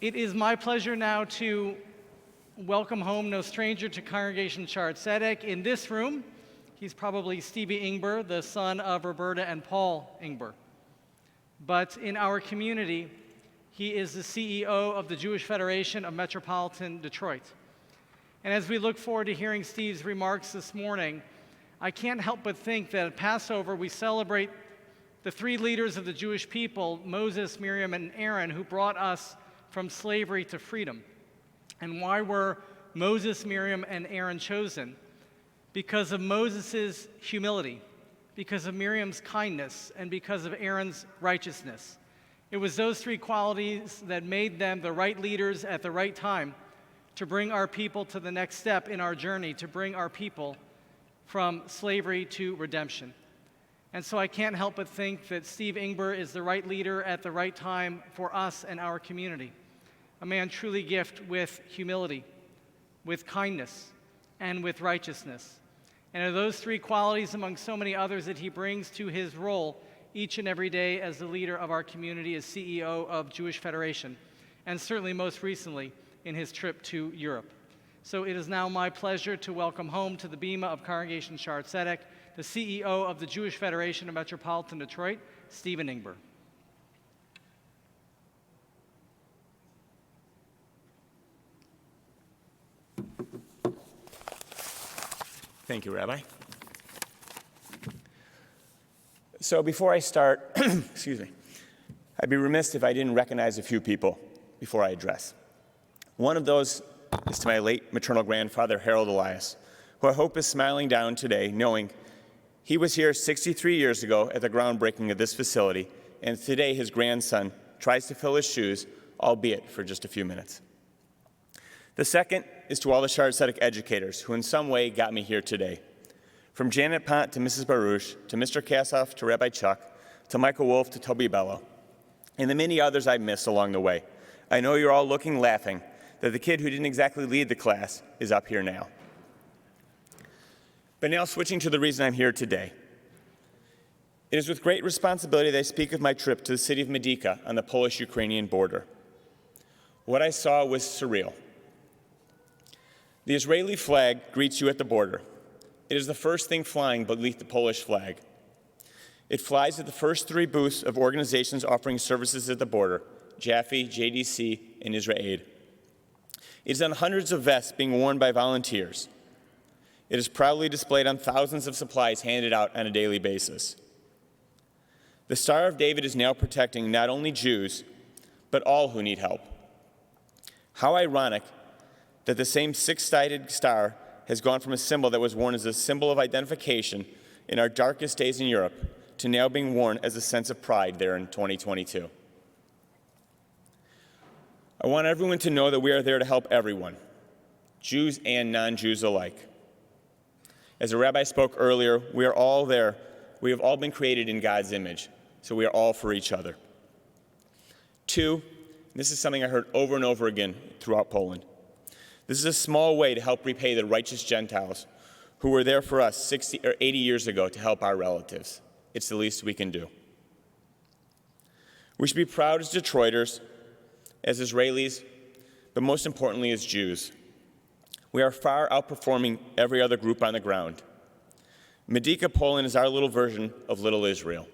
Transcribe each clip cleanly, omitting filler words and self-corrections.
It is my pleasure now to welcome home no stranger to Congregation Shaarey Zedek. In this room, he's probably Stevie Ingber, the son of Roberta and Paul Ingber. But in our community, he is the CEO of the Jewish Federation of Metropolitan Detroit. And as we look forward to hearing Steve's remarks this morning, I can't help but think that at Passover we celebrate the three leaders of the Jewish people, Moses, Miriam, and Aaron, who brought us from slavery to freedom. And why were Moses, Miriam, and Aaron chosen? Because of Moses' humility, because of Miriam's kindness, and because of Aaron's righteousness. It was those three qualities that made them the right leaders at the right time to bring our people to the next step in our journey, to bring our people from slavery to redemption. And so I can't help but think that Steve Ingber is the right leader at the right time for us and our community. A man truly gifted with humility, with kindness, and with righteousness. And are those three qualities among so many others that he brings to his role each and every day as the leader of our community, as CEO of Jewish Federation, and certainly most recently in his trip to Europe. So it is now my pleasure to welcome home to the bema of Congregation Shaarey Zedek, the CEO of the Jewish Federation of Metropolitan Detroit, Stephen Ingber. Thank you, Rabbi. So before I start, excuse me, I'd be remiss if I didn't recognize a few people before I address. One of those is to my late maternal grandfather, Harold Elias, who I hope is smiling down today, knowing he was here 63 years ago at the groundbreaking of this facility, and today his grandson tries to fill his shoes, albeit for just a few minutes. The second is to all the Shaarey Zedek educators who in some way got me here today. From Janet Pont to Mrs. Baruch, to Mr. Kassoff, to Rabbi Chuck, to Michael Wolf, to Toby Bello, and the many others I missed along the way. I know you're all looking, laughing, that the kid who didn't exactly lead the class is up here now. But now switching to the reason I'm here today. It is with great responsibility that I speak of my trip to the city of Medyka on the Polish-Ukrainian border. What I saw was surreal. The Israeli flag greets you at the border. It is the first thing flying beneath the Polish flag. It flies at the first three booths of organizations offering services at the border, Jaffe, JDC, and Israel Aid. It is on hundreds of vests being worn by volunteers. It is proudly displayed on thousands of supplies handed out on a daily basis. The Star of David is now protecting not only Jews, but all who need help. How ironic that the same six-sided star has gone from a symbol that was worn as a symbol of identification in our darkest days in Europe to now being worn as a sense of pride there in 2022. I want everyone to know that we are there to help everyone, Jews and non-Jews alike. As a rabbi spoke earlier, we are all there. We have all been created in God's image, so we are all for each other. Two, this is something I heard over and over again throughout Poland. This is a small way to help repay the righteous Gentiles who were there for us 60 or 80 years ago to help our relatives. It's the least we can do. We should be proud as Detroiters, as Israelis, but most importantly as Jews. We are far outperforming every other group on the ground. Medyka, Poland is our little version of Little Israel.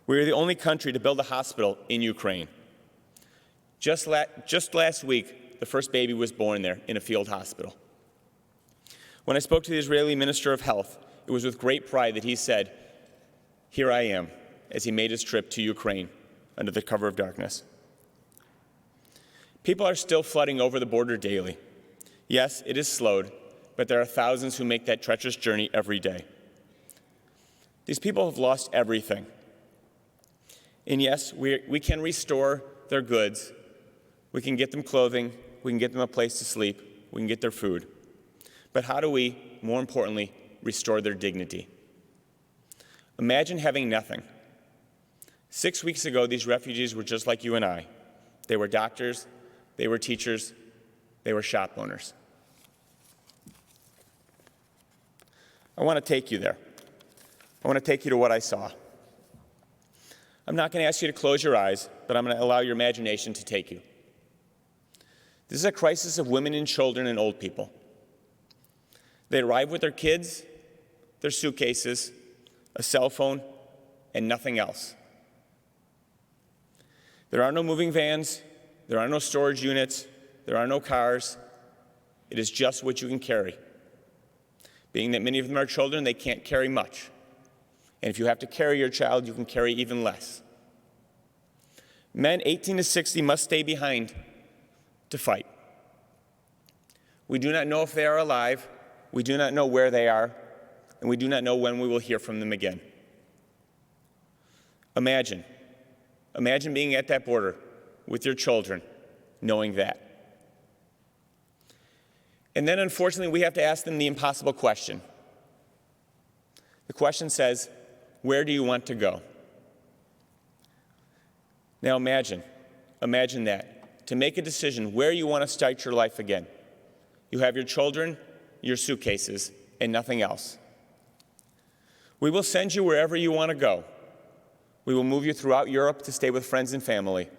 We are the only country to build a hospital in Ukraine. Just last week, the first baby was born there in a field hospital. When I spoke to the Israeli Minister of Health, it was with great pride that he said, "Here I am," as he made his trip to Ukraine under the cover of darkness. People are still flooding over the border daily. Yes, it is slowed, but there are thousands who make that treacherous journey every day. These people have lost everything. And yes, we can restore their goods. We can get them clothing. We can get them a place to sleep. We can get their food. But how do we, more importantly, restore their dignity? Imagine having nothing. 6 weeks ago, these refugees were just like you and I. They were doctors, they were teachers, they were shop owners. I want to take you there. I want to take you to what I saw. I'm not going to ask you to close your eyes, but I'm going to allow your imagination to take you. This is a crisis of women and children and old people. They arrive with their kids, their suitcases, a cell phone, and nothing else. There are no moving vans, there are no storage units, there are no cars. It is just what you can carry. Being that many of them are children, they can't carry much. And if you have to carry your child, you can carry even less. Men 18 to 60 must stay behind to fight. We do not know if they are alive, we do not know where they are, and we do not know when we will hear from them again. Imagine being at that border with your children, knowing that. And then, unfortunately, we have to ask them the impossible question. The question says, where do you want to go? Now imagine that. To make a decision where you want to start your life again. You have your children, your suitcases, and nothing else. We will send you wherever you want to go. We will move you throughout Europe to stay with friends and family.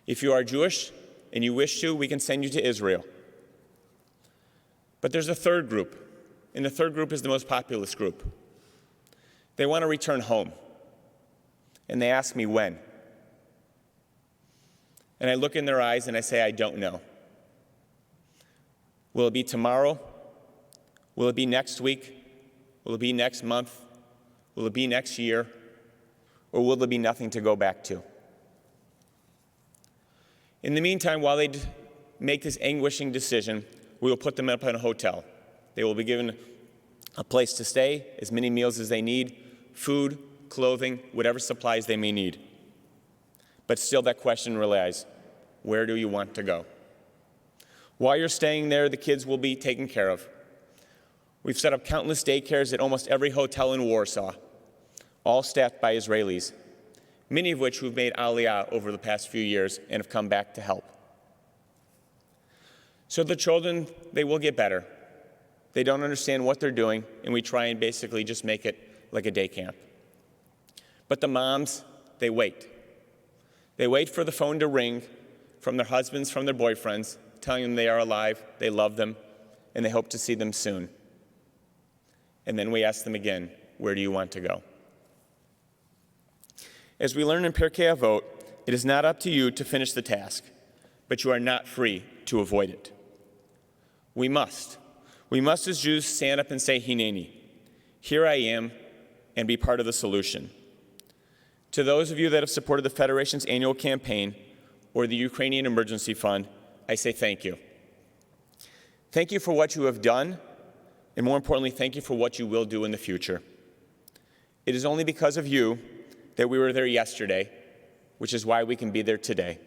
If you are Jewish and you wish to, we can send you to Israel. But there's a third group, and the third group is the most populous group. They want to return home, and they ask me when. And I look in their eyes and I say, I don't know. Will it be tomorrow? Will it be next week? Will it be next month? Will it be next year? Or will there be nothing to go back to? In the meantime, while they make this anguishing decision, we will put them up in a hotel. They will be given a place to stay, as many meals as they need, food, clothing, whatever supplies they may need. But still that question relies, where do you want to go? While you're staying there, the kids will be taken care of. We've set up countless daycares at almost every hotel in Warsaw, all staffed by Israelis, many of which who've made Aliyah over the past few years and have come back to help. So the children, they will get better. They don't understand what they're doing, and we try and basically just make it like a day camp. But the moms, they wait. They wait for the phone to ring from their husbands, from their boyfriends, telling them they are alive, they love them, and they hope to see them soon. And then we ask them again, where do you want to go? As we learn in Pirkei Avot, it is not up to you to finish the task, but you are not free to avoid it. We must as Jews stand up and say, Hineni, here I am, and be part of the solution. To those of you that have supported the Federation's annual campaign or the Ukrainian Emergency Fund, I say thank you. Thank you for what you have done, and more importantly, thank you for what you will do in the future. It is only because of you that we were there yesterday, which is why we can be there today.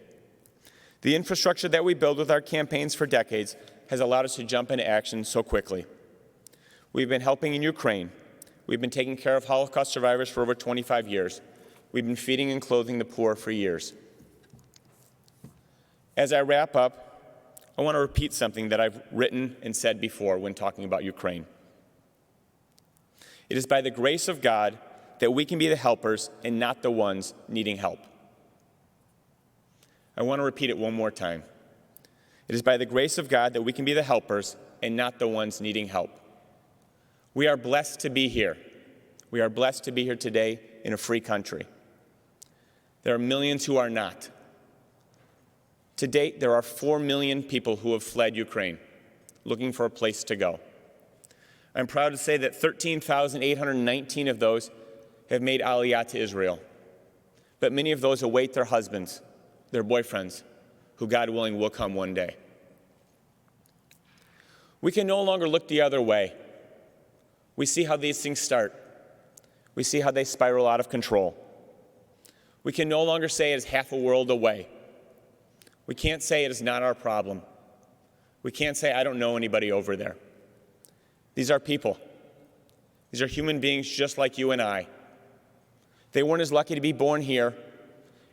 The infrastructure that we build with our campaigns for decades has allowed us to jump into action so quickly. We've been helping in Ukraine. We've been taking care of Holocaust survivors for over 25 years. We've been feeding and clothing the poor for years. As I wrap up, I want to repeat something that I've written and said before when talking about Ukraine. It is by the grace of God that we can be the helpers and not the ones needing help. I want to repeat it one more time. It is by the grace of God that we can be the helpers and not the ones needing help. We are blessed to be here. We are blessed to be here today in a free country. There are millions who are not. To date, there are 4 million people who have fled Ukraine, looking for a place to go. I'm proud to say that 13,819 of those have made Aliyah to Israel. But many of those await their husbands, their boyfriends, who, God willing, will come one day. We can no longer look the other way. We see how these things start. We see how they spiral out of control. We can no longer say it is half a world away. We can't say it is not our problem. We can't say, I don't know anybody over there. These are people. These are human beings just like you and I. They weren't as lucky to be born here,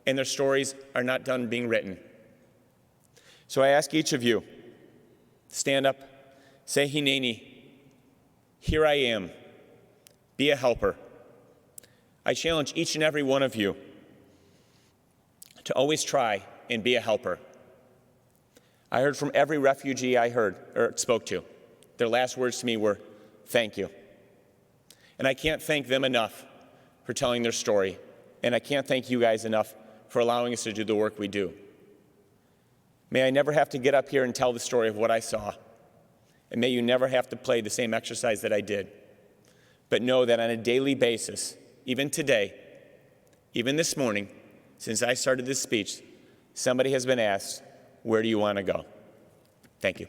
and their stories are not done being written. So I ask each of you, stand up, say Hineni, here I am, be a helper. I challenge each and every one of you to always try and be a helper. I heard from every refugee I spoke to. Their last words to me were, "Thank you." And I can't thank them enough for telling their story. And I can't thank you guys enough for allowing us to do the work we do. May I never have to get up here and tell the story of what I saw. And may you never have to play the same exercise that I did. But know that on a daily basis, even today, even this morning, since I started this speech, somebody has been asked, "Where do you want to go?" Thank you.